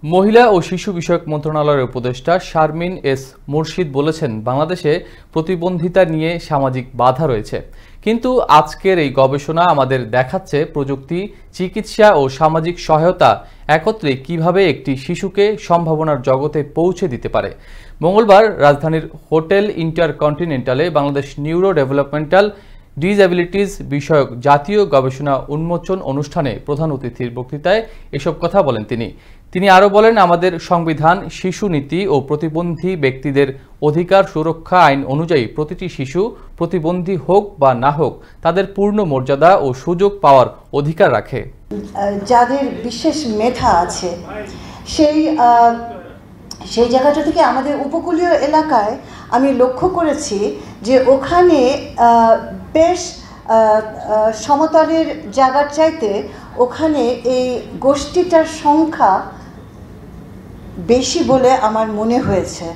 মহিলা ও শিশু বিষয়ক মন্ত্রণালয়ের উপদেষ্টা শারমিন এস মুর্শিদ বলেছেন, বাংলাদেশে প্রতিবন্ধিতা নিয়ে সামাজিক বাধা রয়েছে, কিন্তু আজকের এই গবেষণা আমাদের দেখাচ্ছে প্রযুক্তি, চিকিৎসা ও সামাজিক সহায়তা একত্রে কিভাবে একটি শিশুকে সম্ভাবনার জগতে পৌঁছে দিতে পারে। মঙ্গলবার রাজধানীর হোটেল ইন্টারকন্টিনেন্টালে বাংলাদেশ নিউরো ডেভেলপমেন্টাল ডিসএবিলিটিস বিষয়ক জাতীয় গবেষণা উন্মোচন অনুষ্ঠানে প্রধান অতিথির বক্তৃতায় এসব কথা বলেন তিনি আরও বলেন, আমাদের সংবিধান, শিশু নীতি ও প্রতিবন্ধী ব্যক্তিদের অধিকার সুরক্ষা আইন অনুযায়ী প্রতিটি শিশু প্রতিবন্ধী হোক বা না হোক তাদের পূর্ণ মর্যাদা ও সুযোগ পাওয়ার অধিকার রাখে। যাদের বিশেষ মেধা আছে সেই জায়গাটা থেকে আমাদের উপকূলীয় এলাকায় আমি লক্ষ্য করেছি যে ওখানে বেশ সমতলের জায়গার চাইতে ওখানে এই গোষ্ঠীটার সংখ্যা বেশি বলে আমার মনে হয়েছে।